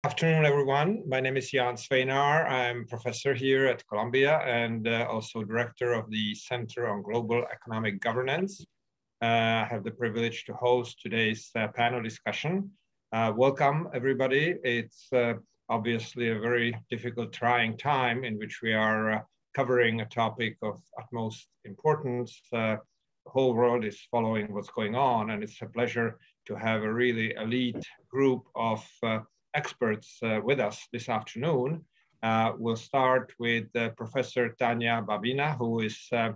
Afternoon, everyone. My name is Svejnar. I'm professor here at Columbia and also director of the Center on Global Economic Governance. I have the privilege to host today's panel discussion. Welcome, everybody. It's obviously a very difficult, trying time in which we are covering a topic of utmost importance. The whole world is following what's going on, and it's a pleasure to have a really elite group of experts with us this afternoon. We'll start with Professor Tania Babina, who is a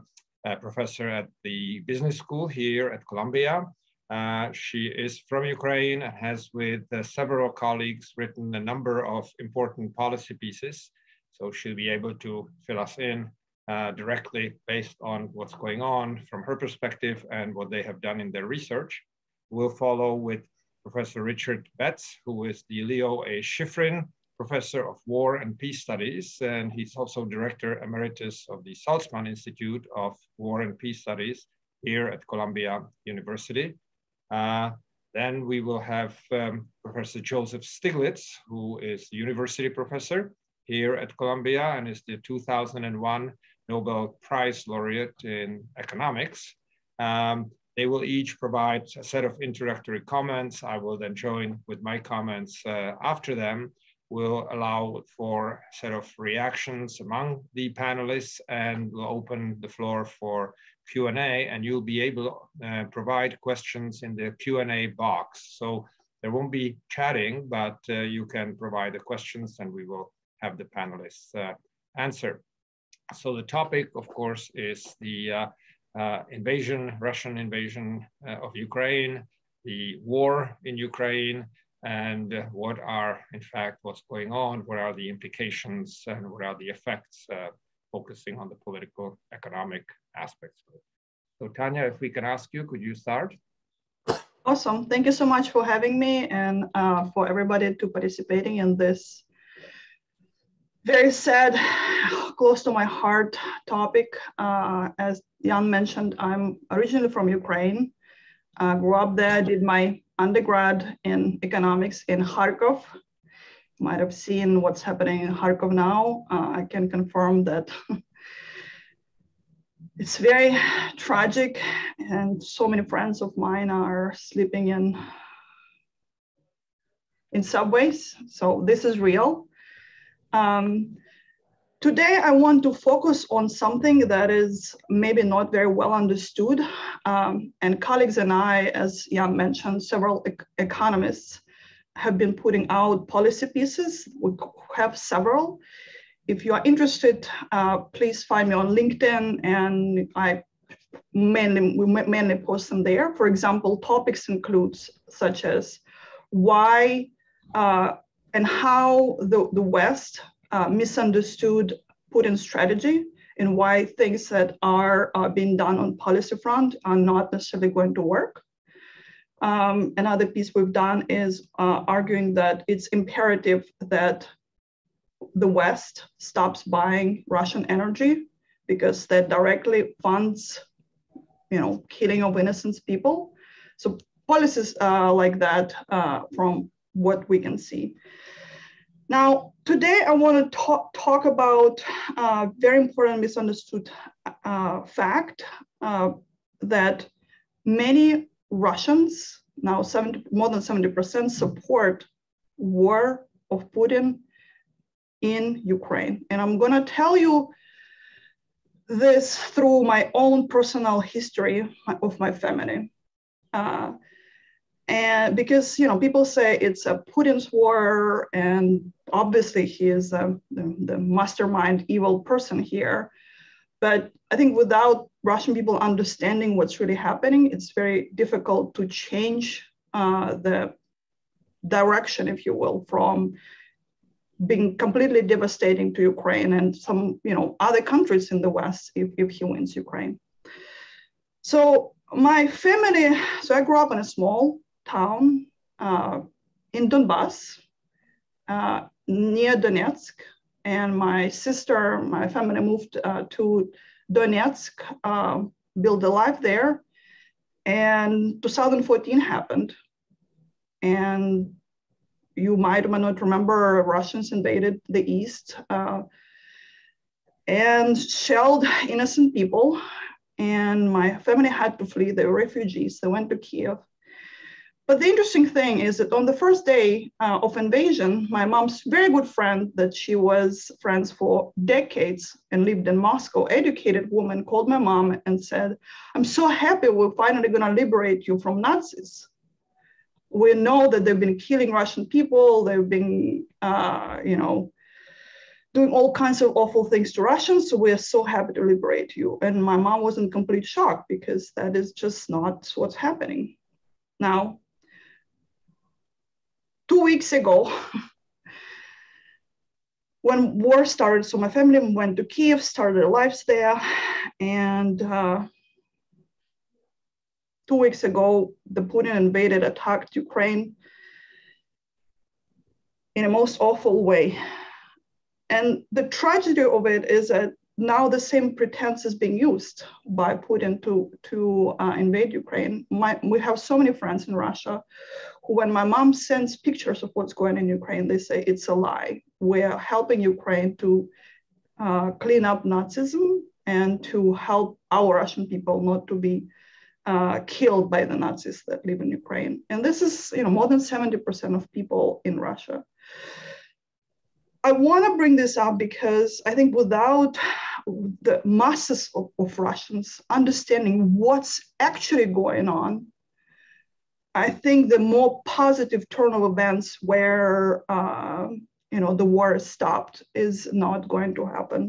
professor at the business school here at Columbia. She is from Ukraine and has, with several colleagues, written a number of important policy pieces. So she'll be able to fill us in directly based on what's going on from her perspective and what they have done in their research. We'll follow with Professor Richard Betts, who is the Leo A. Shifrin Professor of War and Peace Studies, and he's also Director Emeritus of the Saltzman Institute of War and Peace Studies here at Columbia University. Then we will have Professor Joseph Stiglitz, who is the University Professor here at Columbia and is the 2001 Nobel Prize Laureate in Economics. They will each provide a set of introductory comments. I will then join with my comments after them. We'll allow for a set of reactions among the panelists, and we'll open the floor for Q&A, and you'll be able to provide questions in the Q&A box. So there won't be chatting, but you can provide the questions and we will have the panelists answer. So the topic, of course, is the Russian invasion of Ukraine, the war in Ukraine, and what are, in fact, what's going on, what are the implications, and what are the effects, focusing on the political, economic aspects. So Tania, if we can ask you, could you start? Awesome. Thank you so much for having me and for everybody to participating in this very sad, close to my heart topic. As Jan mentioned, I'm originally from Ukraine. I grew up there, did my undergrad in economics in Kharkov. You might have seen what's happening in Kharkov now. I can confirm that it's very tragic, and so many friends of mine are sleeping in subways. So this is real. Today, I want to focus on something that is maybe not very well understood. And colleagues and I, as Jan mentioned, several economists have been putting out policy pieces. We have several. If you are interested, please find me on LinkedIn, and we mainly post them there. For example, topics includes such as why and how the West misunderstood Putin's strategy, and why things that are being done on policy front are not necessarily going to work. Another piece we've done is arguing that it's imperative that the West stops buying Russian energy, because that directly funds, killing of innocent people. So policies like that from what we can see. Now, today I want to talk about a very important misunderstood fact that many Russians, now more than 70%, support war of Putin in Ukraine. And I'm going to tell you this through my own personal history of my family. And because, people say it's a Putin's war, and obviously he is the mastermind evil person here. But I think without Russian people understanding what's really happening, it's very difficult to change the direction, if you will, from being completely devastating to Ukraine and some, other countries in the West if he wins Ukraine. So my family, I grew up in a small town in Donbass, near Donetsk, and my family moved to Donetsk, built a life there, and 2014 happened, and you might or might not remember, Russians invaded the East and shelled innocent people. And my family had to flee. They were refugees. They went to Kiev. But the interesting thing is that on the first day of invasion, my mom's very good friend that she was friends for decades and lived in Moscow, educated woman, called my mom and said, "I'm so happy we're finally going to liberate you from Nazis. We know that they've been killing Russian people. They've been, doing all kinds of awful things to Russians. So we're so happy to liberate you." And my mom was in complete shock because that is just not what's happening. Now, 2 weeks ago, when war started, so my family went to Kiev, started their lives there. And 2 weeks ago, the Putin invaded, attacked Ukraine in a most awful way. And the tragedy of it is that now the same pretense is being used by Putin to invade Ukraine. We have so many friends in Russia who, when my mom sends pictures of what's going on in Ukraine, they say it's a lie. We're helping Ukraine to clean up Nazism and to help our Russian people not to be killed by the Nazis that live in Ukraine. And this is, more than 70% of people in Russia. I want to bring this up because I think without the masses of Russians understanding what's actually going on, I think the more positive turn of events where the war is stopped is not going to happen.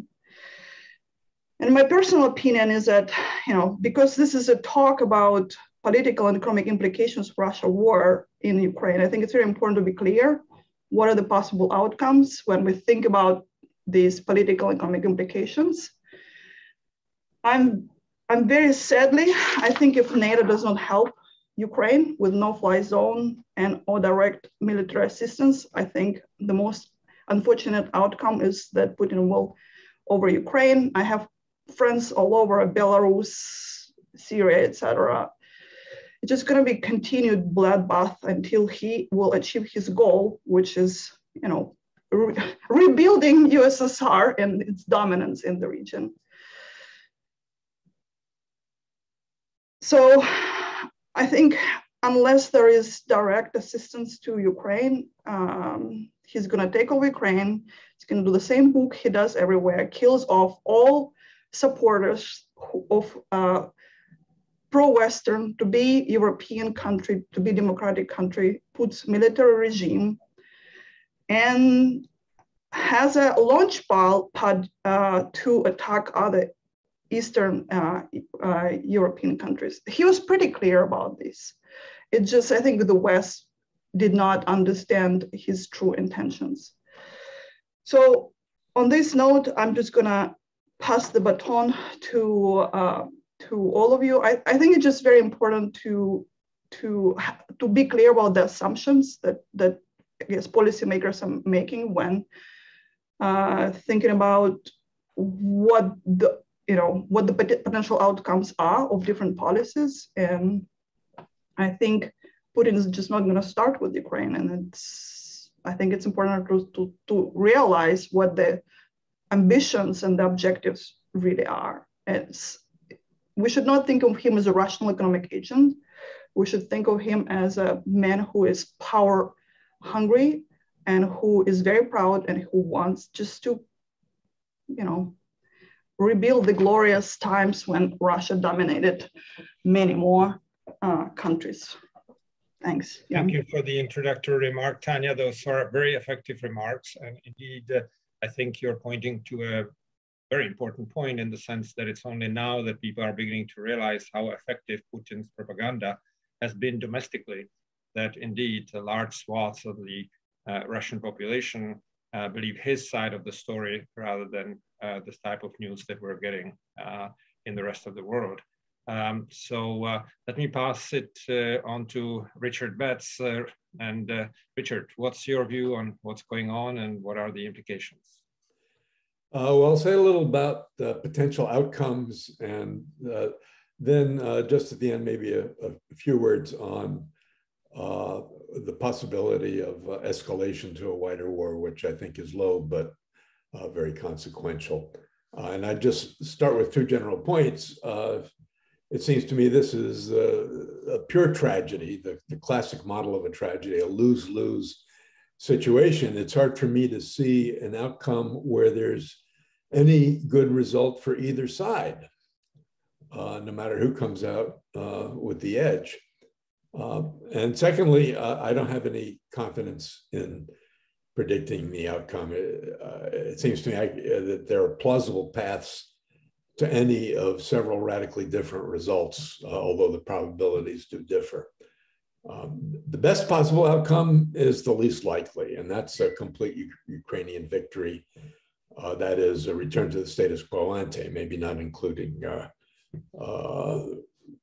And my personal opinion is that, because this is a talk about political and economic implications of Russia war in Ukraine, I think it's very important to be clear what are the possible outcomes when we think about these political and economic implications. I'm very sadly, I think if NATO does not help Ukraine with no-fly zone and or direct military assistance, I think the most unfortunate outcome is that Putin will over Ukraine. I have friends all over Belarus, Syria, etc. It's just going to be continued bloodbath until he will achieve his goal, which is, rebuilding USSR and its dominance in the region. So I think unless there is direct assistance to Ukraine, he's going to take over Ukraine. He's going to do the same book he does everywhere, kills off all supporters of pro-Western, to be European country, to be democratic country, puts military regime, and has a launch pad to attack other Eastern European countries. He was pretty clear about this. It's just, I think the West did not understand his true intentions. So on this note, I'm just gonna pass the baton to all of you. I think it's just very important to be clear about the assumptions that I guess policymakers are making when thinking about what the potential outcomes are of different policies. And I think Putin is just not going to start with Ukraine, and I think it's important to realize what the ambitions and the objectives really are. We should not think of him as a rational economic agent. We should think of him as a man who is power hungry and who is very proud and who wants just to, rebuild the glorious times when Russia dominated many more countries. Thanks. Thank you for the introductory remark, Tania. Those are very effective remarks. And indeed, I think you're pointing to a very important point in the sense that it's only now that people are beginning to realize how effective Putin's propaganda has been domestically, that indeed large swaths of the Russian population believe his side of the story rather than this type of news that we're getting in the rest of the world. So let me pass it on to Richard Betts. Richard, what's your view on what's going on and what are the implications? Well, I'll say a little about the potential outcomes, and then just at the end, maybe a few words on the possibility of escalation to a wider war, which I think is low, but very consequential. And I just start with two general points. It seems to me this is a pure tragedy, the classic model of a tragedy, a lose-lose situation. It's hard for me to see an outcome where there's any good result for either side, no matter who comes out with the edge. And secondly, I don't have any confidence in predicting the outcome. It seems to me that there are plausible paths to any of several radically different results, although the probabilities do differ. The best possible outcome is the least likely, and that's a complete Ukrainian victory. That is a return to the status quo ante, maybe not including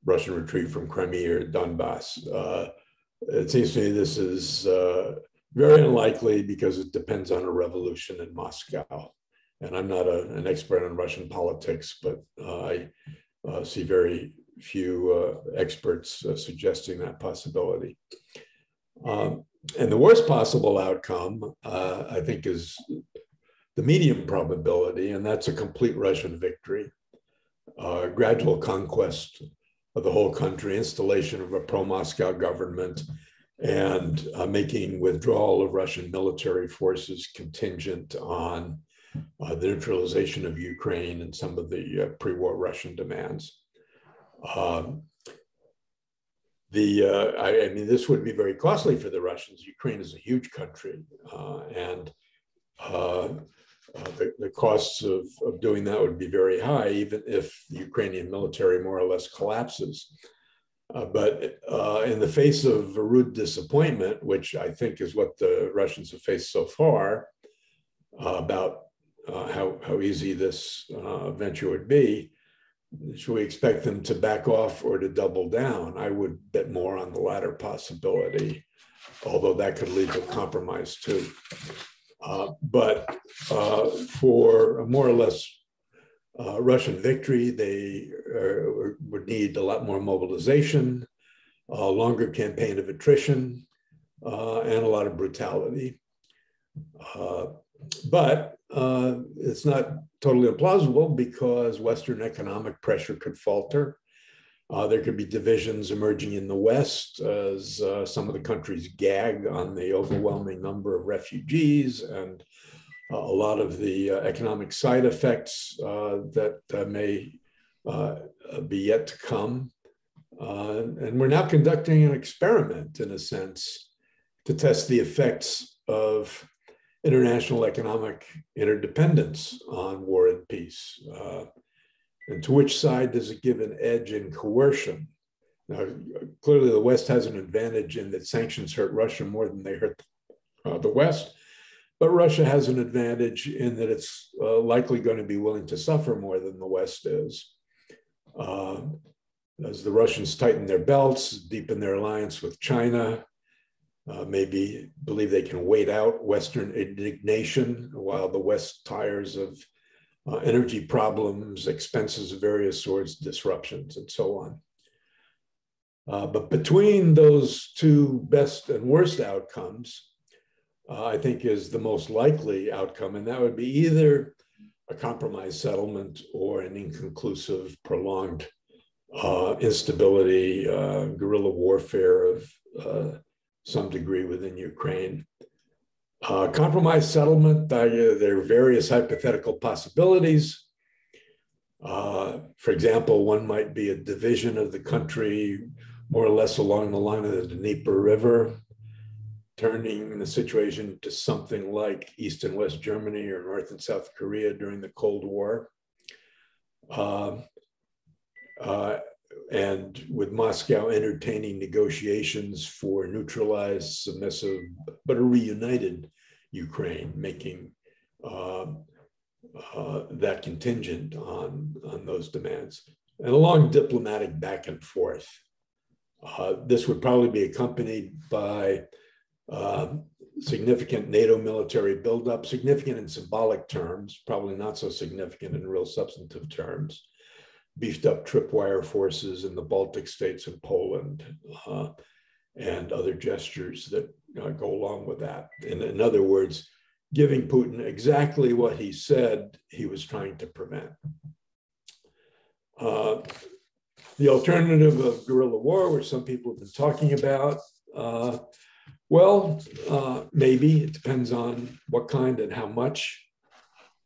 Russian retreat from Crimea or Donbass. It seems to me this is very unlikely because it depends on a revolution in Moscow. And I'm not an expert on Russian politics, but I see very few experts suggesting that possibility. And the worst possible outcome, I think, is the medium probability, and that's a complete Russian victory, gradual conquest of the whole country, installation of a pro-Moscow government, and making withdrawal of Russian military forces contingent on the neutralization of Ukraine and some of the pre-war Russian demands. I mean, this would be very costly for the Russians. Ukraine is a huge country, and the costs of doing that would be very high, even if the Ukrainian military more or less collapses. But in the face of a rude disappointment, which I think is what the Russians have faced so far, about how easy this venture would be, should we expect them to back off or to double down? I would bet more on the latter possibility, although that could lead to compromise too. But for a more or less Russian victory, they would need a lot more mobilization, a longer campaign of attrition, and a lot of brutality. But it's not totally implausible because Western economic pressure could falter. There could be divisions emerging in the West as some of the countries gag on the overwhelming number of refugees and a lot of the economic side effects that may be yet to come. And we're now conducting an experiment, in a sense, to test the effects of international economic interdependence on war and peace. And to which side does it give an edge in coercion? Now, clearly the West has an advantage in that sanctions hurt Russia more than they hurt the West, but Russia has an advantage in that it's likely going to be willing to suffer more than the West is. As the Russians tighten their belts, deepen their alliance with China, maybe believe they can wait out Western indignation while the West tires of energy problems, expenses of various sorts, disruptions, and so on. But between those two best and worst outcomes, I think is the most likely outcome, and that would be either a compromise settlement or an inconclusive, prolonged instability, guerrilla warfare of some degree within Ukraine. Compromise settlement, there are various hypothetical possibilities. For example, one might be a division of the country more or less along the line of the Dnieper River, turning the situation to something like East and West Germany or North and South Korea during the Cold War. And with Moscow entertaining negotiations for neutralized, submissive, but a reunited Ukraine, making that contingent on those demands, and a long diplomatic back and forth. This would probably be accompanied by significant NATO military buildup, significant in symbolic terms, probably not so significant in real substantive terms. Beefed up tripwire forces in the Baltic states and Poland, and other gestures that go along with that. In other words, giving Putin exactly what he said he was trying to prevent. The alternative of guerrilla war, which some people have been talking about, maybe it depends on what kind and how much.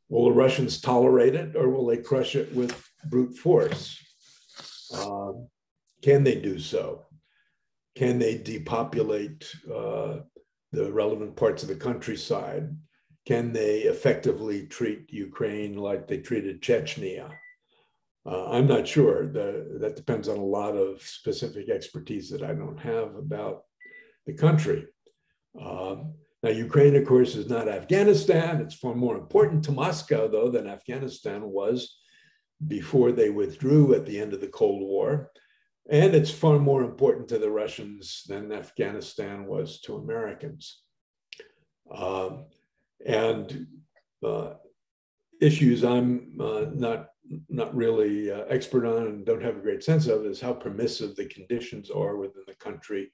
Will the Russians tolerate it, or will they crush it with brute force? Can they do so? Can they depopulate the relevant parts of the countryside? Can they effectively treat Ukraine like they treated Chechnya? I'm not sure. That depends on a lot of specific expertise that I don't have about the country. Now, Ukraine, of course, is not Afghanistan. It's far more important to Moscow, though, than Afghanistan was before they withdrew at the end of the Cold War. And it's far more important to the Russians than Afghanistan was to Americans. Issues I'm not really expert on and don't have a great sense of is how permissive the conditions are within the country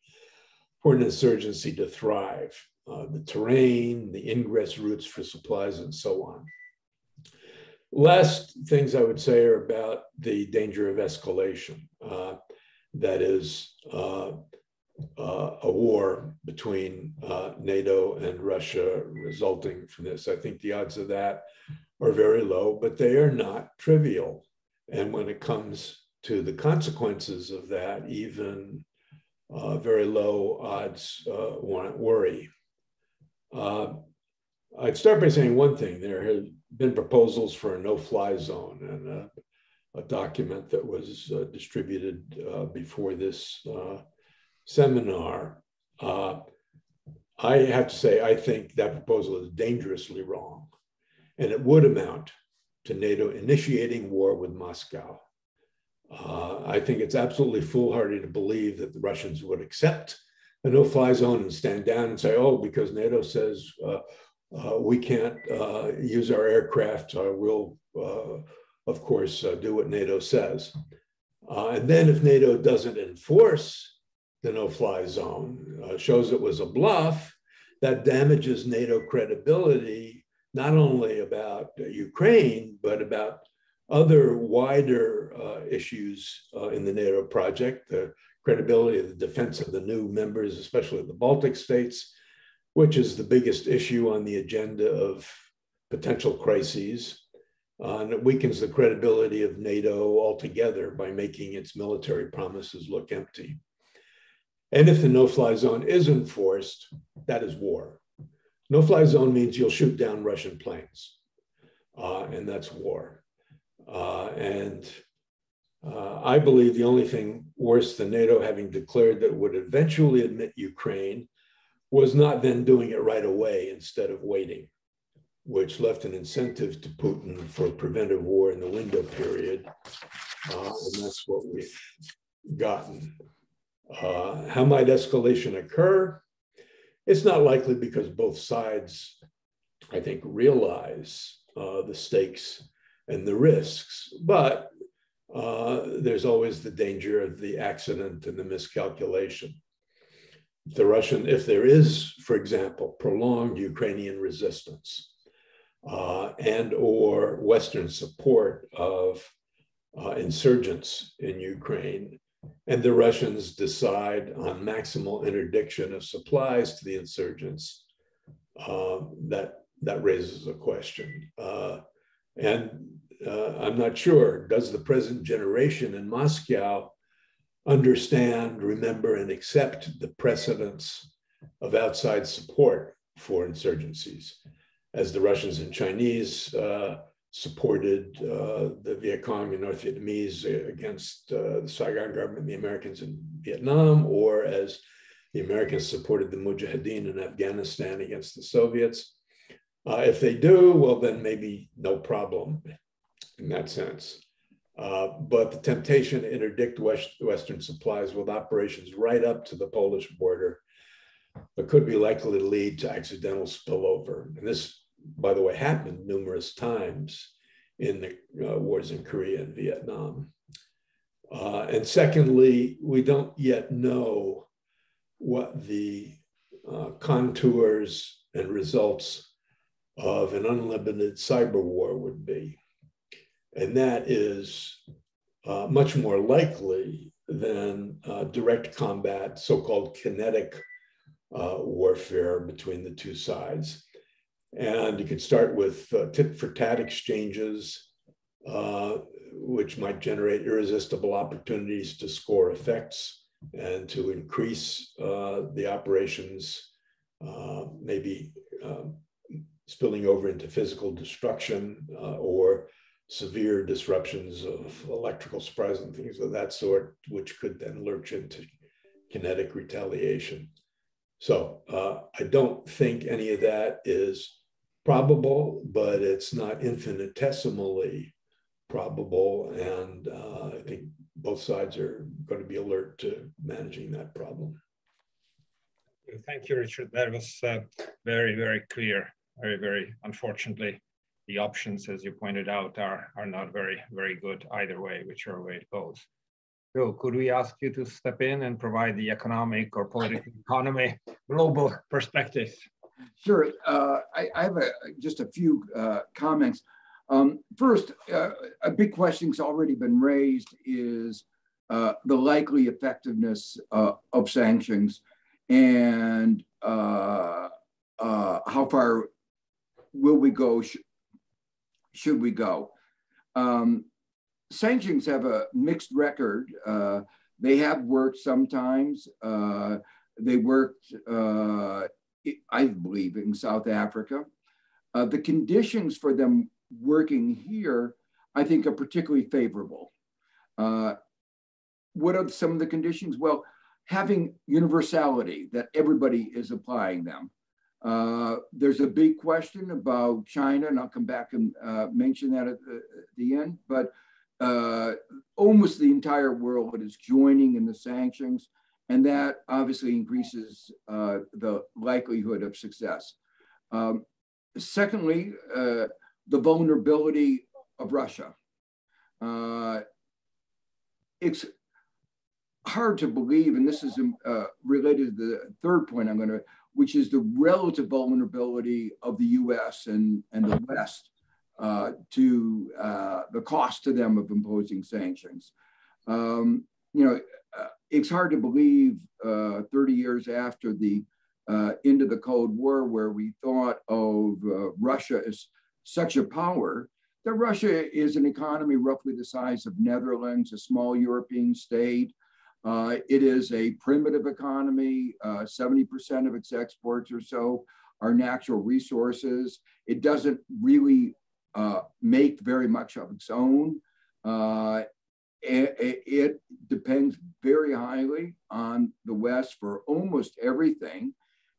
for an insurgency to thrive. The terrain, the ingress routes for supplies, and so on. Last things I would say are about the danger of escalation. That is a war between NATO and Russia resulting from this. I think the odds of that are very low, but they are not trivial. And when it comes to the consequences of that, even very low odds warrant worry. I'd start by saying one thing. There have been proposals for a no-fly zone, and a document that was distributed before this seminar. I have to say, I think that proposal is dangerously wrong, and it would amount to NATO initiating war with Moscow. I think it's absolutely foolhardy to believe that the Russians would accept a no-fly zone and stand down and say, oh, because NATO says we can't use our aircraft, we'll, of course, do what NATO says. And then if NATO doesn't enforce the no-fly zone, shows it was a bluff, that damages NATO credibility, not only about Ukraine, but about other wider issues in the NATO project, the credibility of the defense of the new members, especially the Baltic states, which is the biggest issue on the agenda of potential crises. And it weakens the credibility of NATO altogether by making its military promises look empty. And if the no-fly zone is enforced, that is war. No-fly zone means you'll shoot down Russian planes, and that's war. I believe the only thing worse than NATO having declared that it would eventually admit Ukraine was not then doing it right away instead of waiting, which left an incentive to Putin for preventive war in the window period. And that's what we've gotten. How might escalation occur? It's not likely because both sides, I think, realize the stakes and the risks, but there's always the danger of the accident and the miscalculation. If there is, for example, prolonged Ukrainian resistance and or Western support of insurgents in Ukraine, and the Russians decide on maximal interdiction of supplies to the insurgents, that raises a question. I'm not sure, does the present generation in Moscow understand, remember, and accept the precedents of outside support for insurgencies, as the Russians and Chinese supported the Viet Cong and North Vietnamese against the Saigon government and the Americans in Vietnam, or as the Americans supported the Mujahideen in Afghanistan against the Soviets. If they do, well, then maybe no problem in that sense. But the temptation to interdict Western supplies with operations right up to the Polish border could be likely to lead to accidental spillover. And this, by the way, happened numerous times in the wars in Korea and Vietnam. And secondly, we don't yet know what the contours and results of an unlimited cyber war would be. And that is much more likely than direct combat, so-called kinetic warfare between the two sides. And you could start with tit-for-tat exchanges, which might generate irresistible opportunities to score effects and to increase the operations, maybe spilling over into physical destruction or severe disruptions of electrical supplies and things of that sort, which could then lurch into kinetic retaliation. So I don't think any of that is probable, but it's not infinitesimally probable. And I think both sides are going to be alert to managing that problem. Thank you, Richard. That was very, very clear. Very unfortunately, the options, as you pointed out, are not very, very good either way, whichever way it goes. So could we ask you to step in and provide the economic or political economy global perspective? Sure. I have just a few comments. First, a big question's already been raised is the likely effectiveness of sanctions and how far will we go, should we go? Sanctions have a mixed record. They have worked sometimes. They worked, I believe, in South Africa. The conditions for them working here, I think, are particularly favorable. What are some of the conditions? Well, having universality, that everybody is applying them. There's a big question about China, and I'll come back and mention that at the end, but almost the entire world is joining in the sanctions, and that obviously increases the likelihood of success. Secondly, the vulnerability of Russia. It's hard to believe, and this is related to the third point I'm going to, which is the relative vulnerability of the US and the West to the cost to them of imposing sanctions. It's hard to believe 30 years after the end of the Cold War, where we thought of Russia as such a power, that Russia is an economy roughly the size of Netherlands, a small European state. It is a primitive economy. 70% of its exports or so are natural resources. It doesn't really make very much of its own. It depends very highly on the West for almost everything.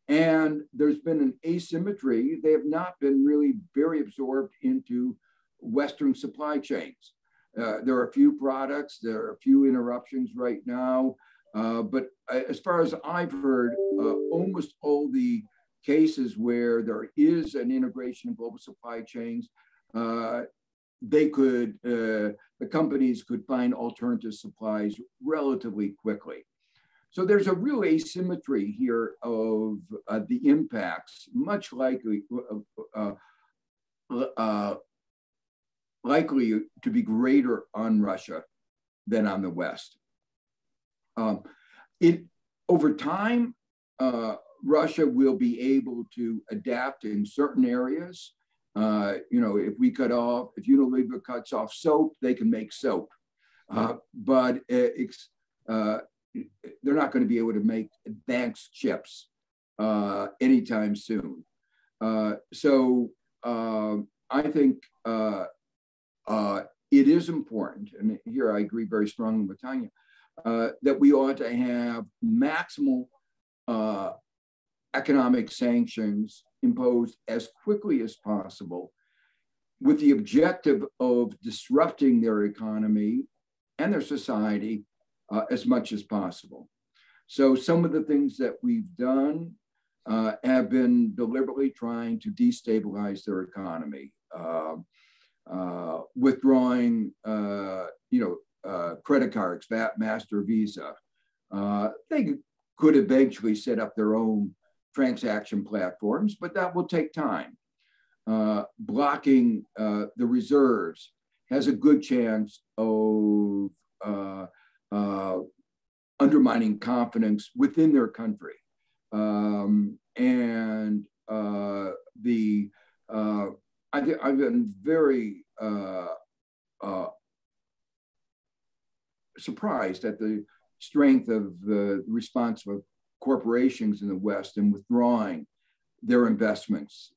And there's been an asymmetry. They have not been really very absorbed into Western supply chains. There are a few products, there are a few interruptions right now, but as far as I've heard, almost all the cases where there is an integration in global supply chains, they could, the companies could find alternative supplies relatively quickly. So there's a real asymmetry here of the impacts, much likely to be greater on Russia than on the West. Over time, Russia will be able to adapt in certain areas. If we cut off, if Unilever cuts off soap, they can make soap. But they're not going to be able to make advanced chips anytime soon. So I think it is important, and here I agree very strongly with Tania, that we ought to have maximal economic sanctions imposed as quickly as possible with the objective of disrupting their economy and their society as much as possible. So some of the things that we've done have been deliberately trying to destabilize their economy, withdrawing, credit cards, Master, Visa. They could eventually set up their own transaction platforms, but that will take time. Blocking the reserves has a good chance of undermining confidence within their country. I've been very surprised at the strength of the response of corporations in the West in withdrawing their investments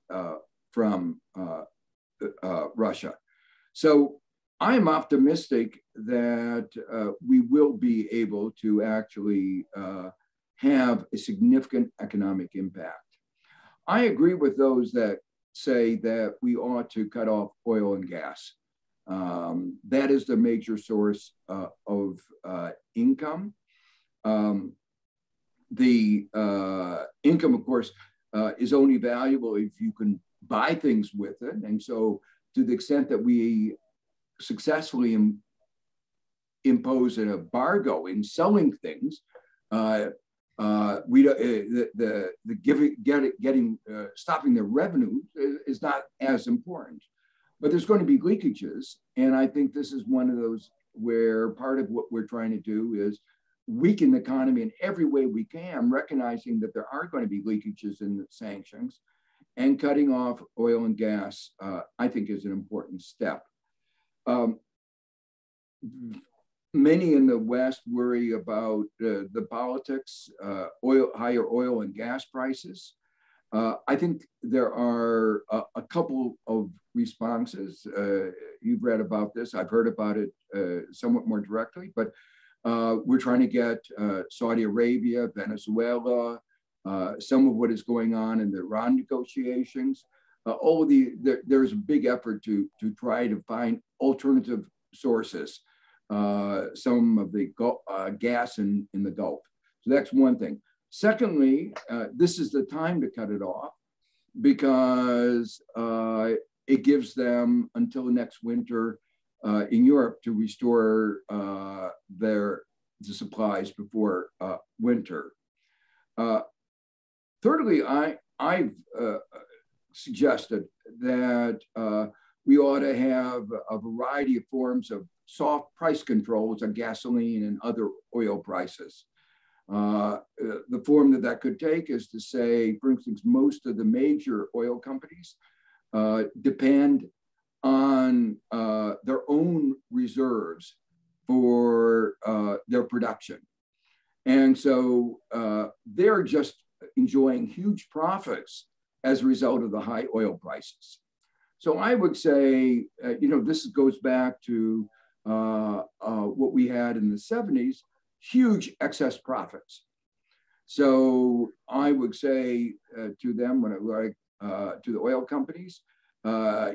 from Russia. So I'm optimistic that we will be able to actually have a significant economic impact. I agree with those that say that we ought to cut off oil and gas. That is the major source of income. The income, of course, is only valuable if you can buy things with it. And so to the extent that we successfully impose an embargo in selling things, stopping the revenue is not as important. But there's going to be leakages. And I think this is one of those where part of what we're trying to do is weaken the economy in every way we can, recognizing that there are going to be leakages in the sanctions, and cutting off oil and gas, I think, is an important step. Many in the West worry about the politics, higher oil and gas prices. I think there are a couple of responses. You've read about this. I've heard about it somewhat more directly, but we're trying to get Saudi Arabia, Venezuela, some of what is going on in the Iran negotiations. There's a big effort to try to find alternative sources, some of the gas in the Gulf. So that's one thing. Secondly, this is the time to cut it off because it gives them until next winter in Europe to restore the supplies before winter. Thirdly, I've suggested that we ought to have a variety of forms of soft price controls on gasoline and other oil prices. The form that could take is to say, for instance, most of the major oil companies depend on their own reserves for their production. And so they're just enjoying huge profits as a result of the high oil prices. So I would say, this goes back to what we had in the 70s, huge excess profits. So I would say to them, to the oil companies,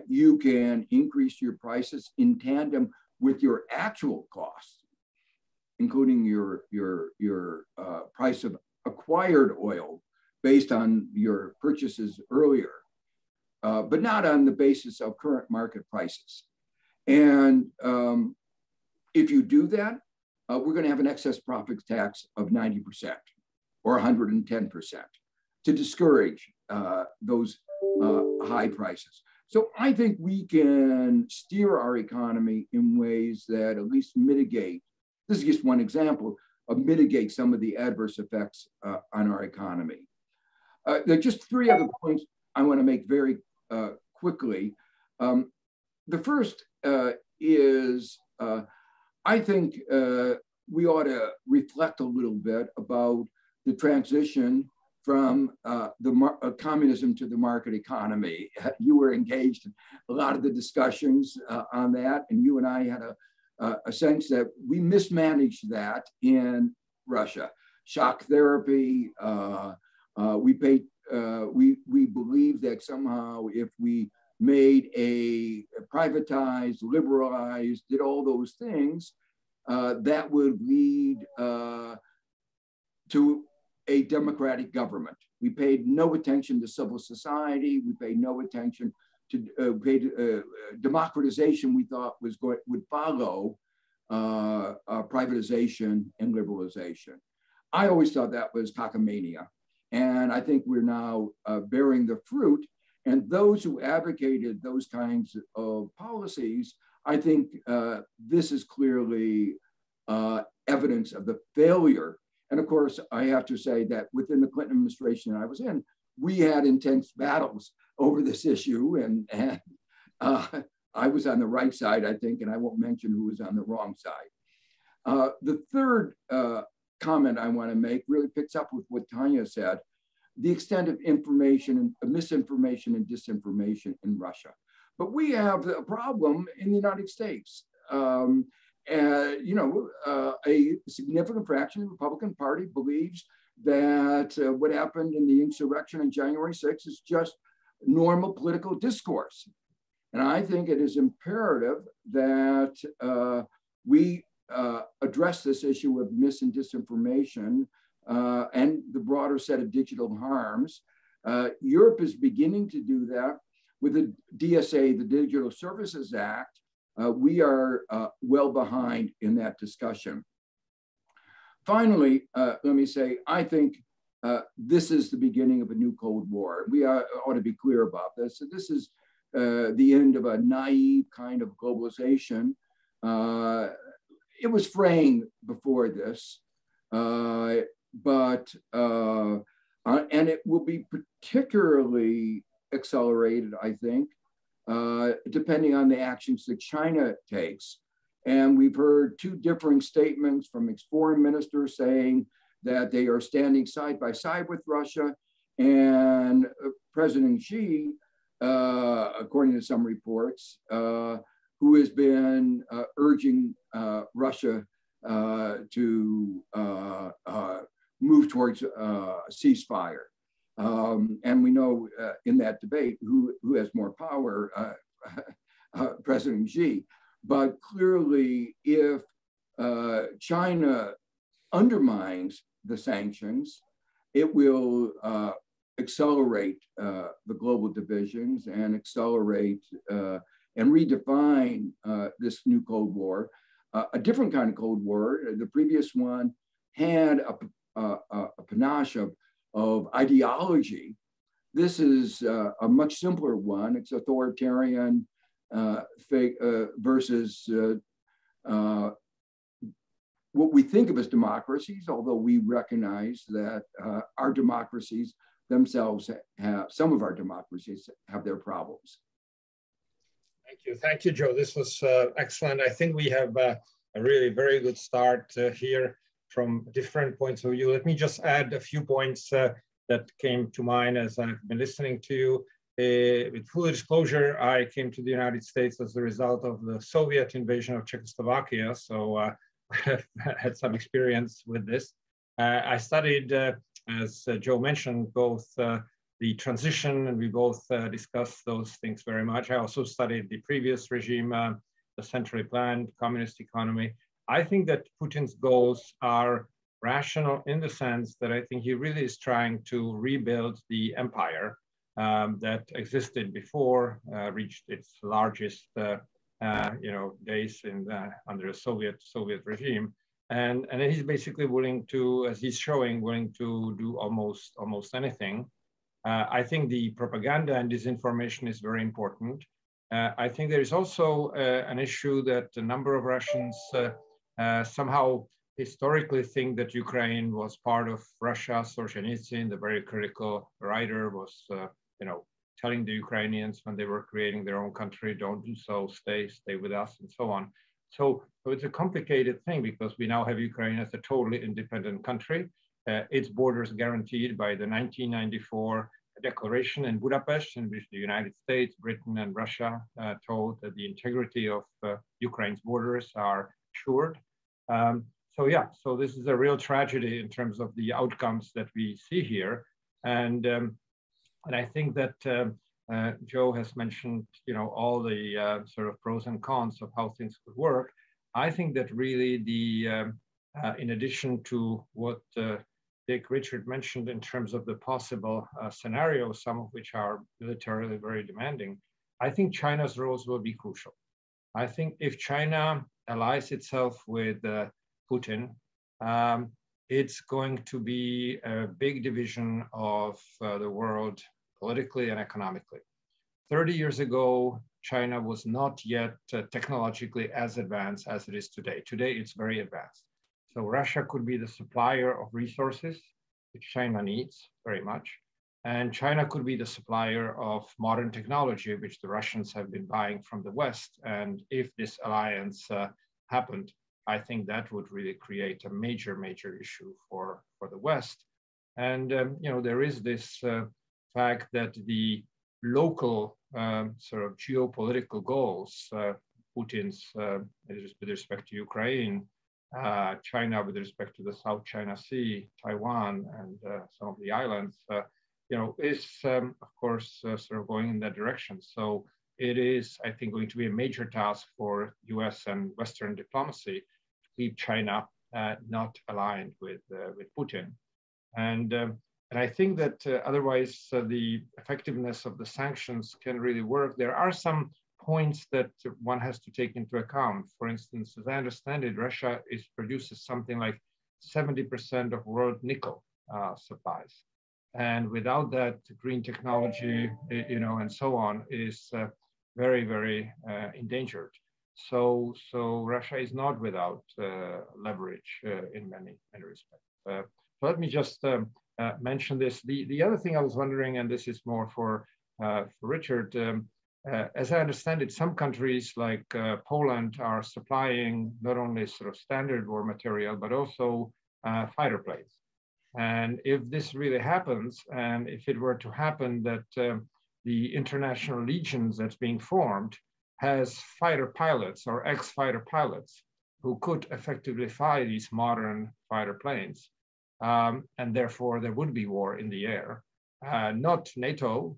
you can increase your prices in tandem with your actual costs, including your price of acquired oil based on your purchases earlier, but not on the basis of current market prices. And if you do that, we're going to have an excess profits tax of 90% or 110% to discourage those high prices. So I think we can steer our economy in ways that at least mitigate, this is just one example, of mitigate some of the adverse effects on our economy. There are just three other points I want to make very quickly. The first is I think we ought to reflect a little bit about the transition from communism to the market economy. You were engaged in a lot of the discussions on that, and you and I had a sense that we mismanaged that in Russia. Shock therapy. We believe that somehow if we made a privatized, liberalized, did all those things, that would lead to a democratic government. We paid no attention to civil society. We paid no attention to democratization. We thought would follow privatization and liberalization. I always thought that was cockamania. And I think we're now bearing the fruit. And those who advocated those kinds of policies, I think this is clearly evidence of the failure. And of course, I have to say that within the Clinton administration I was in, we had intense battles over this issue. And I was on the right side, I think, and I won't mention who was on the wrong side. The third comment I want to make really picks up with what Tania said, the extent of information and misinformation and disinformation in Russia. But we have a problem in the United States. You know, a significant fraction of the Republican Party believes that what happened in the insurrection on January 6th is just normal political discourse. And I think it is imperative that we address this issue of mis and disinformation and the broader set of digital harms. Europe is beginning to do that with the DSA, the Digital Services Act. We are well behind in that discussion. Finally, let me say, I think this is the beginning of a new Cold War. We ought to be clear about this. This is the end of a naive kind of globalization. It was framed before this, and it will be particularly accelerated, I think, depending on the actions that China takes. And we've heard two differing statements from its foreign ministers saying that they are standing side by side with Russia, and President Xi, according to some reports, who has been urging Russia to move towards a ceasefire. And we know in that debate who has more power, President Xi. But clearly, if China undermines the sanctions, it will accelerate the global divisions and accelerate and redefine this new Cold War, a different kind of Cold War. The previous one had a panache of ideology. This is a much simpler one. It's authoritarian versus what we think of as democracies, although we recognize that our democracies themselves have, some of our democracies have their problems. Thank you, Joe. This was excellent. I think we have a really very good start here from different points of view. Let me just add a few points that came to mind as I've been listening to you. With full disclosure, I came to the United States as a result of the Soviet invasion of Czechoslovakia, so I have had some experience with this. I studied, as Joe mentioned, both the transition, and we both discussed those things very much. I also studied the previous regime, the centrally planned communist economy. I think that Putin's goals are rational in the sense that I think he really is trying to rebuild the empire that existed before, reached its largest days under the Soviet regime. And he's basically willing to, as he's showing, willing to do almost anything. I think the propaganda and disinformation is very important. I think there is also an issue that a number of Russians somehow historically think that Ukraine was part of Russia. Solzhenitsyn, the very critical writer, was telling the Ukrainians when they were creating their own country, don't do so, stay with us, and so on. So it's a complicated thing because we now have Ukraine as a totally independent country. Its borders guaranteed by the 1994 declaration in Budapest, in which the United States, Britain, and Russia told that the integrity of Ukraine's borders are assured. So this is a real tragedy in terms of the outcomes that we see here. And I think that Joe has mentioned, all the sort of pros and cons of how things could work. I think that really in addition to what Dick Richard mentioned in terms of the possible scenarios, some of which are militarily very demanding, I think China's roles will be crucial. I think if China allies itself with Putin, it's going to be a big division of the world politically and economically. 30 years ago, China was not yet technologically as advanced as it is today. Today, it's very advanced. So Russia could be the supplier of resources, which China needs very much. And China could be the supplier of modern technology, which the Russians have been buying from the West. And if this alliance happened, I think that would really create a major, major issue for the West. And there is this fact that the local sort of geopolitical goals, Putin's with respect to Ukraine, China with respect to the South China Sea, Taiwan, and some of the islands, is of course sort of going in that direction. So it is, I think, going to be a major task for US and Western diplomacy to keep China not aligned with Putin. And I think that otherwise the effectiveness of the sanctions can really work. There are some points that one has to take into account. For instance, as I understand it, Russia produces something like 70% of world nickel supplies. And without that, green technology, and so on is very, very endangered. So Russia is not without leverage in many respects. So let me just mention this. The other thing I was wondering, and this is more for Richard, as I understand it, some countries like Poland are supplying not only sort of standard war material, but also fighter planes. And if this really happens, and if it were to happen that the international legions that's being formed has fighter pilots or ex-fighter pilots who could effectively fly these modern fighter planes, and therefore there would be war in the air, not NATO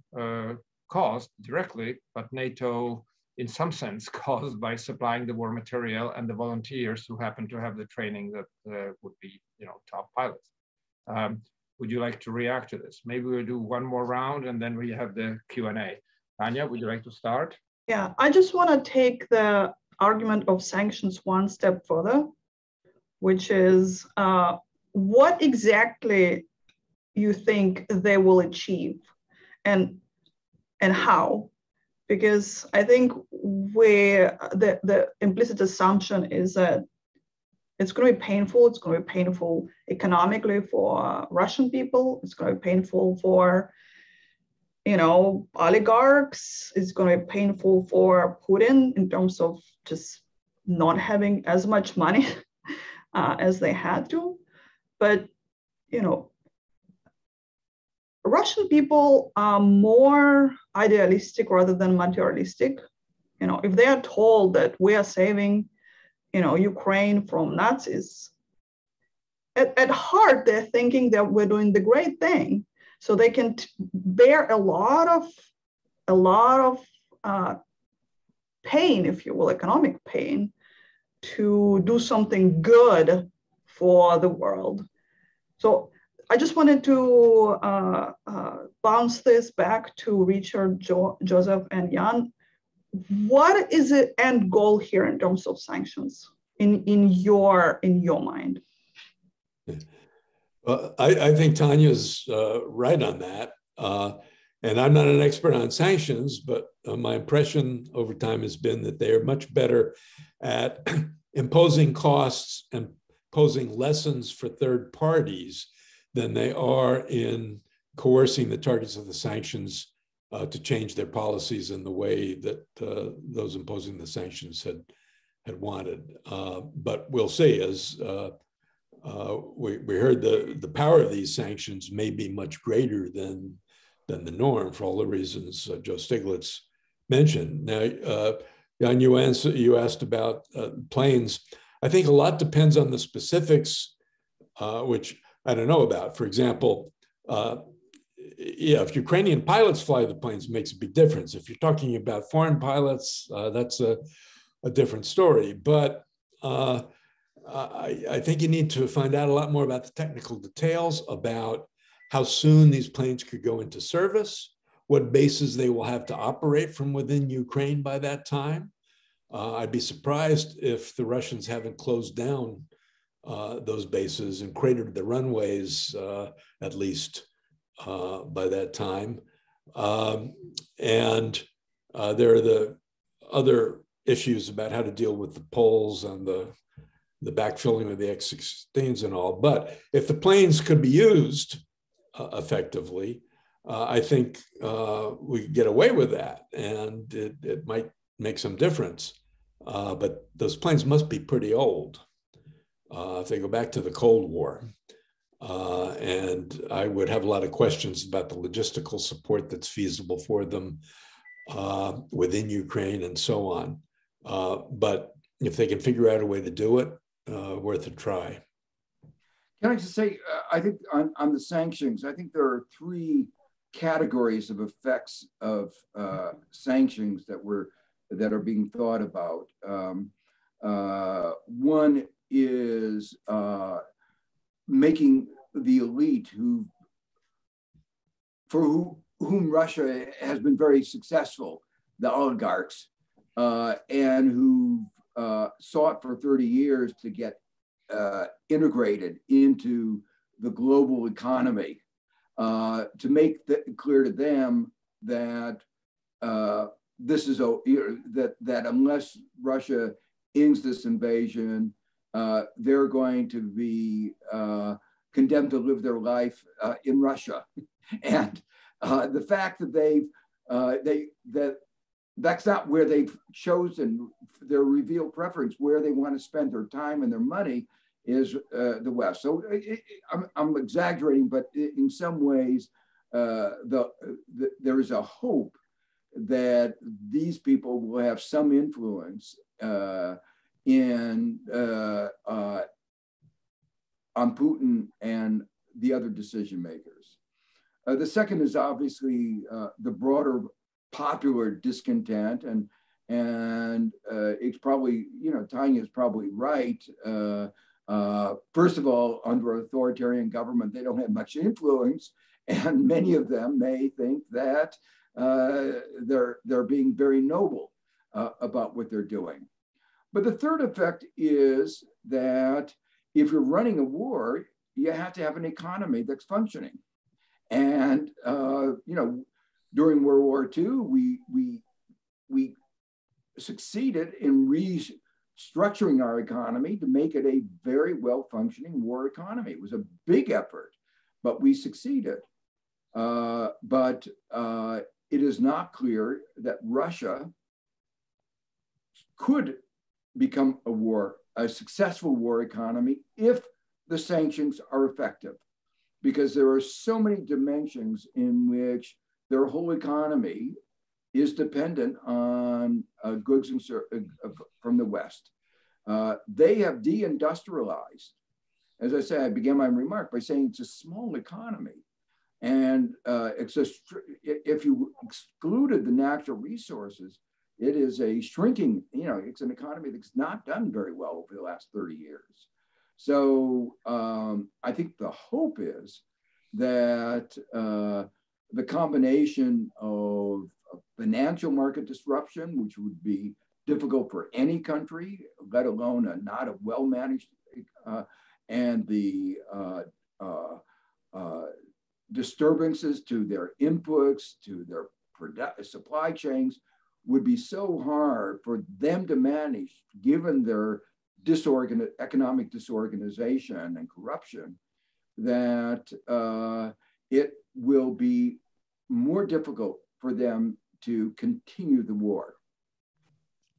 caused directly, but NATO in some sense caused by supplying the war material and the volunteers who happen to have the training that would be, top pilots. Would you like to react to this? Maybe we'll do one more round and then we have the Q&A. Tania, would you like to start? Yeah, I just want to take the argument of sanctions one step further, which is what exactly you think they will achieve and how? Because I think the implicit assumption is that it's going to be painful. It's going to be painful economically for Russian people. It's going to be painful for, oligarchs. It's going to be painful for Putin in terms of just not having as much money as they had to. But, Russian people are more idealistic rather than materialistic. If they are told that we are saving Ukraine from Nazis, at heart, they're thinking that we're doing the great thing. So they can bear a lot of pain, if you will, economic pain, to do something good for the world. So I just wanted to bounce this back to Richard, Joseph, and Jan. What is the end goal here in terms of sanctions in your mind? I think Tanya's right on that. And I'm not an expert on sanctions, but my impression over time has been that they are much better at imposing costs and posing lessons for third parties than they are in coercing the targets of the sanctions to change their policies in the way that those imposing the sanctions had wanted. But we'll see, as we heard, the power of these sanctions may be much greater than the norm for all the reasons Joe Stiglitz mentioned. Now, Jan, you asked about planes. I think a lot depends on the specifics, which I don't know about. For example, if Ukrainian pilots fly the planes, it makes a big difference. If you're talking about foreign pilots, that's a different story. But I think you need to find out a lot more about the technical details about how soon these planes could go into service, what bases they will have to operate from within Ukraine by that time. I'd be surprised if the Russians haven't closed down those bases and cratered the runways, at least by that time. And there are the other issues about how to deal with the poles and the backfilling of the X-16s and all. But if the planes could be used effectively, I think we could get away with that, and it might make some difference. But those planes must be pretty old if they go back to the Cold War. And I would have a lot of questions about the logistical support that's feasible for them within Ukraine and so on. But if they can figure out a way to do it, worth a try. Can I just say, I think on the sanctions, I think there are three categories of effects of sanctions that are being thought about. One is making the elite for whom Russia has been very successful, the oligarchs, and who sought for 30 years to get integrated into the global economy, to make clear to them that this is that unless Russia ends this invasion, they're going to be condemned to live their life in Russia. And the fact that that's not where they've chosen their revealed preference, where they want to spend their time and their money is the West. So I'm exaggerating, but in some ways, there is a hope that these people will have some influence on Putin and the other decision makers. The second is obviously the broader popular discontent, and it's probably, Tania is probably right. First of all, under authoritarian government, they don't have much influence, and many of them may think that they're being very noble about what they're doing. But the third effect is that if you're running a war, you have to have an economy that's functioning. And during World War II, we succeeded in restructuring our economy to make it a very well-functioning war economy. It was a big effort, but we succeeded. But it is not clear that Russia could become a successful war economy if the sanctions are effective, because there are so many dimensions in which their whole economy is dependent on goods from the West. They have deindustrialized. As I said, I began my remark by saying it's a small economy. And if you excluded the natural resources, it is a shrinking, it's an economy that's not done very well over the last 30 years. So I think the hope is that the combination of financial market disruption, which would be difficult for any country, let alone not a well-managed, and the disturbances to their inputs, to their supply chains, would be so hard for them to manage, given their economic disorganization and corruption, that it will be more difficult for them to continue the war.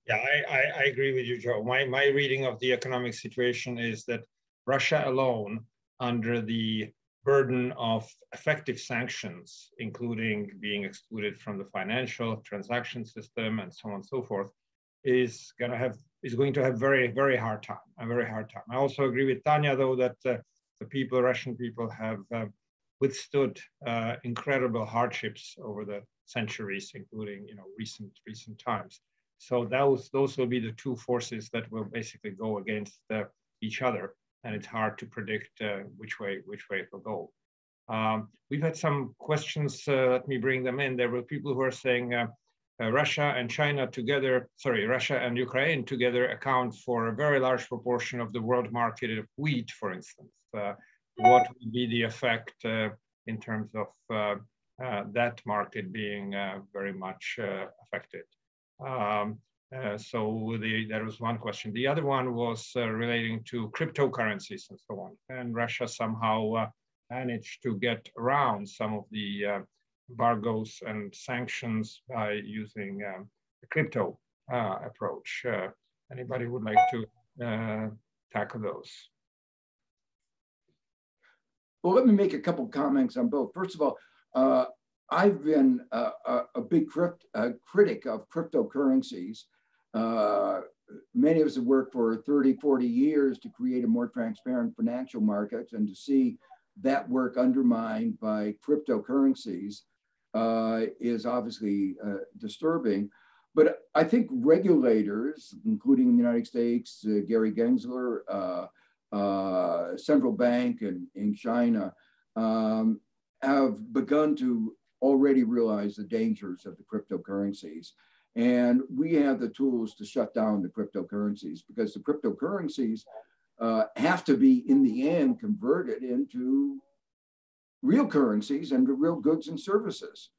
Yeah, I agree with you, Joe. My reading of the economic situation is that Russia alone, under the burden of effective sanctions, including being excluded from the financial transaction system and so on and so forth, is going to have very, very hard time, a very hard time. I also agree with Tania, though, that the Russian people have withstood incredible hardships over the centuries, including recent times. So those will be the two forces that will basically go against each other, and it's hard to predict which way it will go. We've had some questions. Let me bring them in. There were people who are saying, Russia and China together, Russia and Ukraine together account for a very large proportion of the world market of wheat, for instance. What would be the effect in terms of that market being very much affected? That was one question. The other one was relating to cryptocurrencies and so on. And Russia somehow managed to get around some of the embargoes and sanctions by using the crypto approach. Anybody would like to tackle those? Well, let me make a couple comments on both. First of all, I've been a big critic of cryptocurrencies. Many of us have worked for 30, 40 years to create a more transparent financial markets, and to see that work undermined by cryptocurrencies is obviously disturbing. But I think regulators, including in the United States, Gary Gensler, Central Bank in China, have begun to already realize the dangers of the cryptocurrencies. And we have the tools to shut down the cryptocurrencies, because the cryptocurrencies have to be, in the end, converted into real currencies and to real goods and services.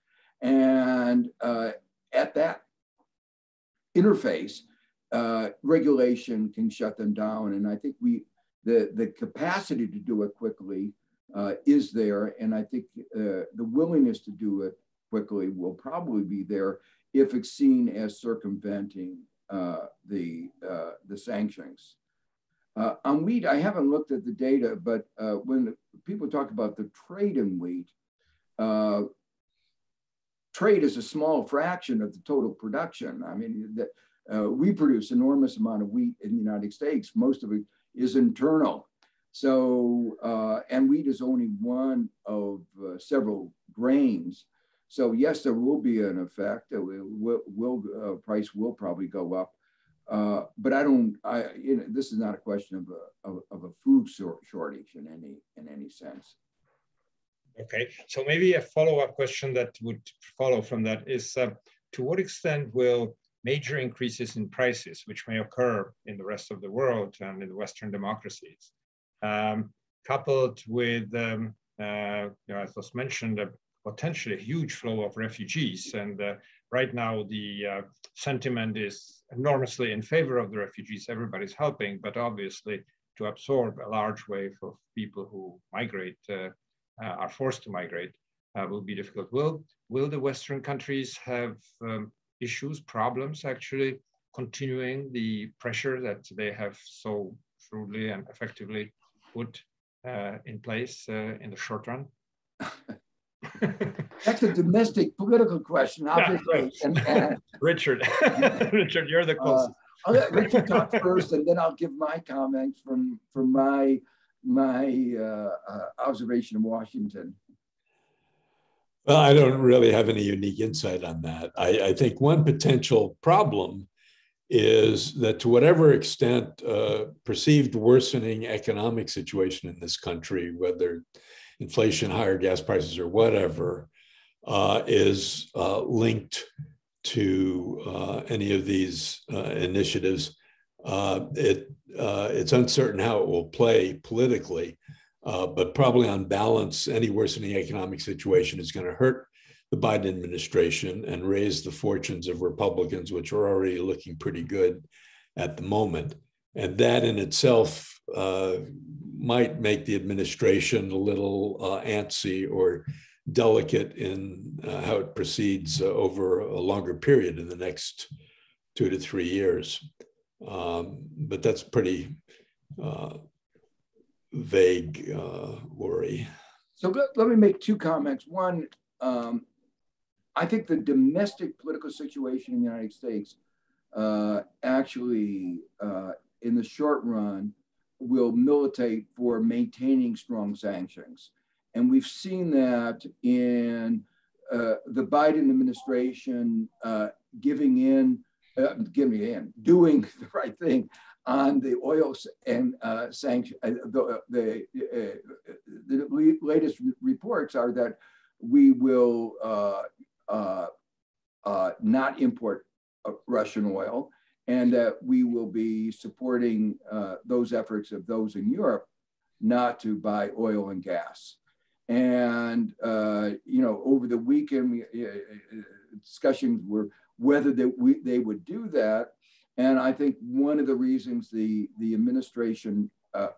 And at that interface, regulation can shut them down. And I think the capacity to do it quickly is there. And I think the willingness to do it quickly will probably be there if it's seen as circumventing the sanctions. On wheat, I haven't looked at the data, but when people talk about the trade in wheat, trade is a small fraction of the total production. I mean, we produce enormous amount of wheat in the United States. Most of it is internal. So, and wheat is only one of several grains. So yes, there will be an effect. Price will probably go up. But this is not a question of a food shortage in any sense. Okay, so maybe a follow-up question that would follow from that is, to what extent will major increases in prices, which may occur in the rest of the world and in the Western democracies, coupled with, as was mentioned, a potentially huge flow of refugees. And right now, the sentiment is enormously in favor of the refugees. Everybody's helping, but obviously to absorb a large wave of people who migrate, are forced to migrate, will be difficult. Will the Western countries have issues, problems, actually continuing the pressure that they have so shrewdly and effectively put in place in the short run? That's a domestic political question, obviously. Yeah, Richard, Richard, you're the closest. I'll let Richard talk first, and then I'll give my comments from my observation in Washington. Well, I don't really have any unique insight on that. I think one potential problem is that, to whatever extent perceived worsening economic situation in this country, whether inflation, higher gas prices, or whatever, is linked to any of these initiatives, it's uncertain how it will play politically. But probably on balance, any worsening economic situation is going to hurt the Biden administration and raise the fortunes of Republicans, which are already looking pretty good at the moment. And that in itself might make the administration a little antsy or delicate in how it proceeds over a longer period in the next 2 to 3 years. But that's pretty vague worry. So let me make 2 comments. One, I think the domestic political situation in the United States actually, in the short run, will militate for maintaining strong sanctions. And we've seen that in the Biden administration doing the right thing on the oil and sanction. The latest reports are that we will not import Russian oil, and that we will be supporting those efforts of those in Europe not to buy oil and gas. And over the weekend, discussions were whether they would do that. And I think one of the reasons the administration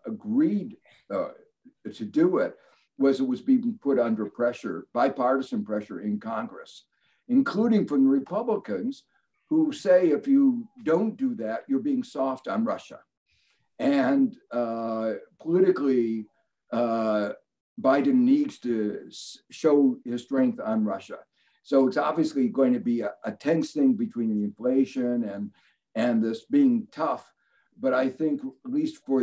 agreed to do it was being put under pressure, bipartisan pressure in Congress, including from the Republicans, who say if you don't do that, you're being soft on Russia. And politically, Biden needs to show his strength on Russia. So it's obviously going to be a tense thing between the inflation and this being tough. But I think at least for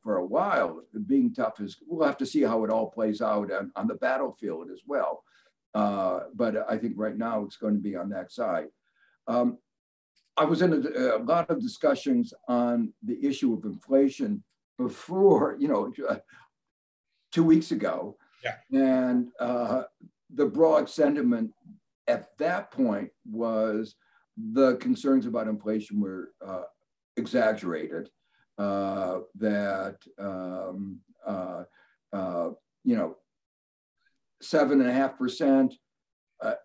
a while, being tough is, we'll have to see how it all plays out on the battlefield as well. But I think right now it's going to be on that side. I was in a lot of discussions on the issue of inflation before, 2 weeks ago. Yeah. And the broad sentiment at that point was the concerns about inflation were exaggerated, that 7.5%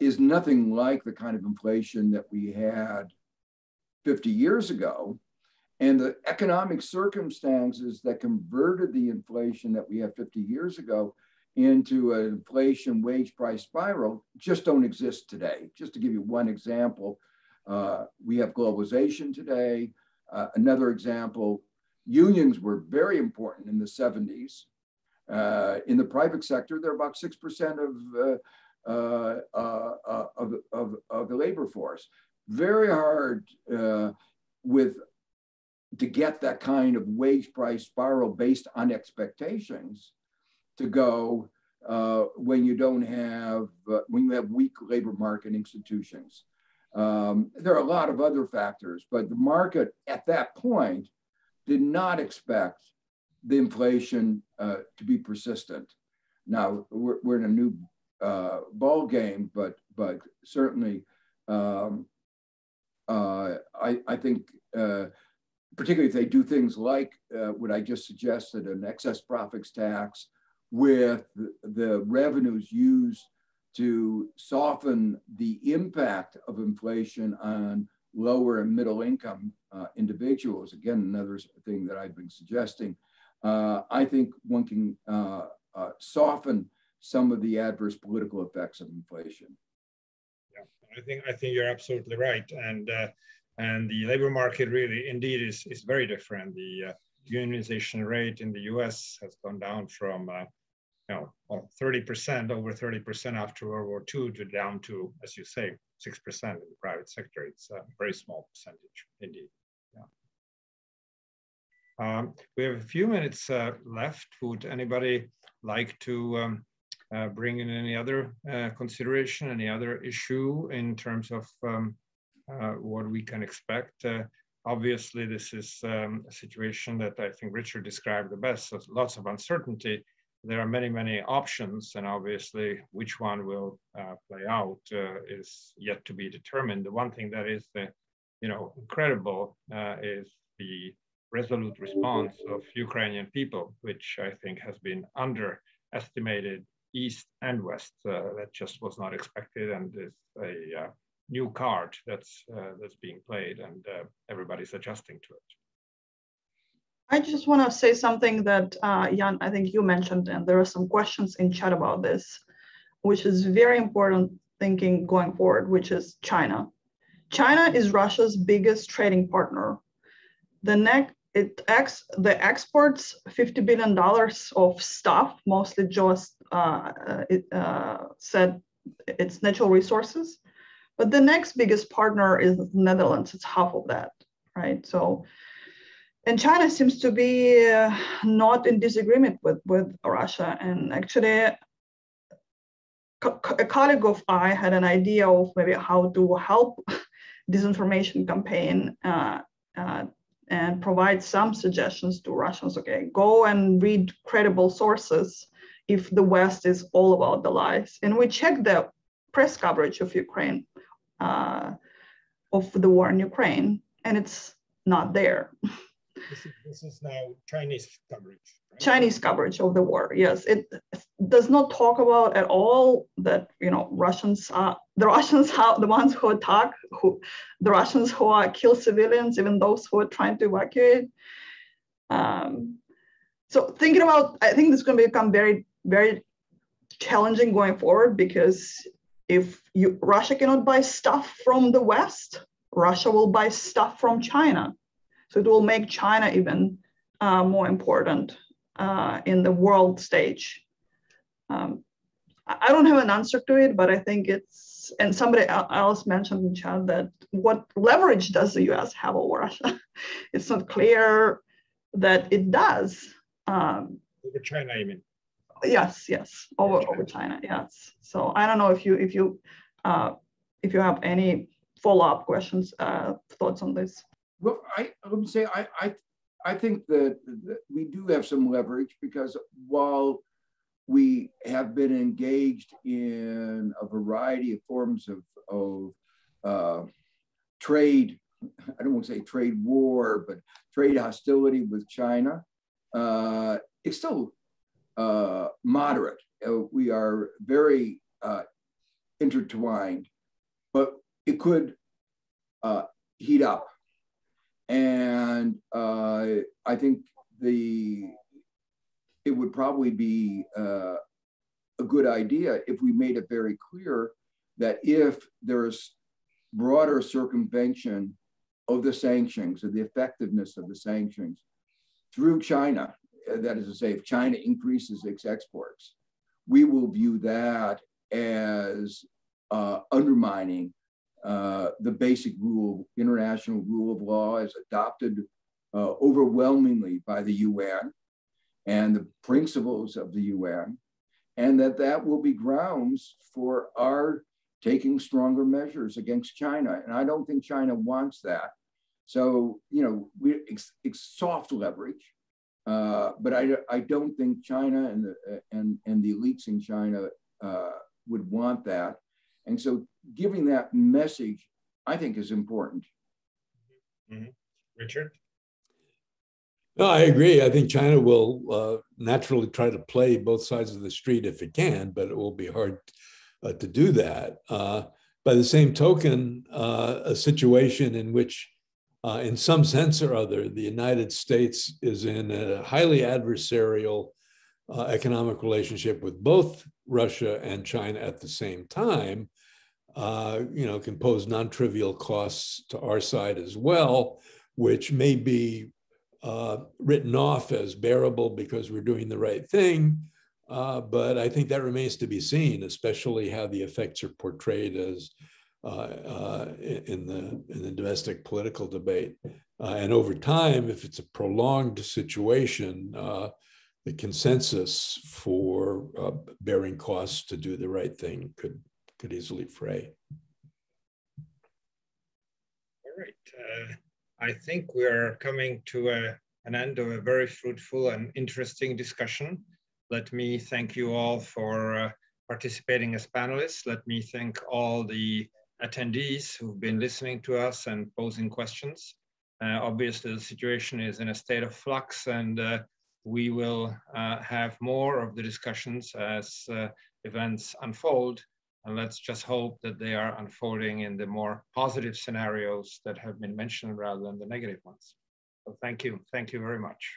is nothing like the kind of inflation that we had 50 years ago. And the economic circumstances that converted the inflation that we had 50 years ago into an inflation wage price spiral just don't exist today. Just to give you one example, we have globalization today. Another example, unions were very important in the 70s. In the private sector, they're about 6% of the labor force. Very hard to get that kind of wage price spiral based on expectations to go when you don't have, when you have weak labor market institutions. There are a lot of other factors, but the market at that point did not expect the inflation to be persistent. Now we're in a new ball game, but certainly I think particularly if they do things like what I just suggested, an excess profits tax with the revenues used to soften the impact of inflation on lower and middle income individuals. Again, another thing that I've been suggesting. I think one can soften some of the adverse political effects of inflation. Yeah, I think you're absolutely right, and the labor market really, indeed, is very different. The unionization rate in the U.S. has gone down from 30%, over 30% after World War II, to down to, as you say, 6% in the private sector. It's a very small percentage, indeed. Yeah. We have a few minutes left. Would anybody like to bring in any other consideration, any other issue in terms of what we can expect? Obviously, this is a situation that I think Richard described the best. So lots of uncertainty. There are many, many options, and obviously which one will play out is yet to be determined. The one thing that is incredible is the resolute response of Ukrainian people, which I think has been underestimated East and West. That just was not expected, and is a new card that's being played, and everybody's adjusting to it. I just want to say something that, Jan, I think you mentioned, and there are some questions in chat about this, which is very important thinking going forward, which is China. China is Russia's biggest trading partner. It exports $50 billion of stuff, mostly just said it's natural resources. But the next biggest partner is the Netherlands. It's half of that, right? So, and China seems to be not in disagreement with Russia. And actually, a colleague of I had an idea of maybe how to help disinformation campaign and provide some suggestions to Russians. Okay, go and read credible sources if the West is all about the lies. And we checked the press coverage of Ukraine of the war in Ukraine, and it's not there. This is now Chinese coverage, right? Chinese coverage of the war, yes. It does not talk about at all that, you know, the Russians are the ones who attack, the Russians who are kill civilians, even those who are trying to evacuate. So thinking about, I think this is going to become very, very challenging going forward, because if Russia cannot buy stuff from the West, Russia will buy stuff from China. So it will make China even more important in the world stage. I don't have an answer to it, but I think it's, and somebody else mentioned in chat that what leverage does the US have over Russia? It's not clear that it does. Over China, you mean? Yes, over China, yes. So I don't know if you have any follow-up questions, thoughts on this. Well, let me say, I think that we do have some leverage, because while we have been engaged in a variety of forms of trade, I don't want to say trade war, but trade hostility with China, it's still moderate. We are very intertwined, but it could heat up. And I think it would probably be a good idea if we made it very clear that if there's broader circumvention of the sanctions, of the effectiveness of the sanctions through China, that is to say, if China increases its exports, we will view that as undermining the basic rule, international rule of law, as adopted overwhelmingly by the UN and the principles of the UN, and that will be grounds for our taking stronger measures against China. And I don't think China wants that. So, you know, it's soft leverage, but I don't think China and the elites in China would want that. And so giving that message, I think, is important. Mm-hmm. Richard? No, I agree. I think China will naturally try to play both sides of the street if it can, but it will be hard to do that. By the same token, a situation in which, in some sense or other, the United States is in a highly adversarial economic relationship with both Russia and China at the same time, you know, can pose non-trivial costs to our side as well, which may be written off as bearable because we're doing the right thing. But I think that remains to be seen, especially how the effects are portrayed as in the domestic political debate. And over time, if it's a prolonged situation, the consensus for bearing costs to do the right thing could easily fray. All right. I think we're coming to an end of a very fruitful and interesting discussion. Let me thank you all for participating as panelists. Let me thank all the attendees who've been listening to us and posing questions. Obviously, the situation is in a state of flux, and we will have more of the discussions as events unfold. And let's just hope that they are unfolding in the more positive scenarios that have been mentioned rather than the negative ones. So thank you. Thank you very much.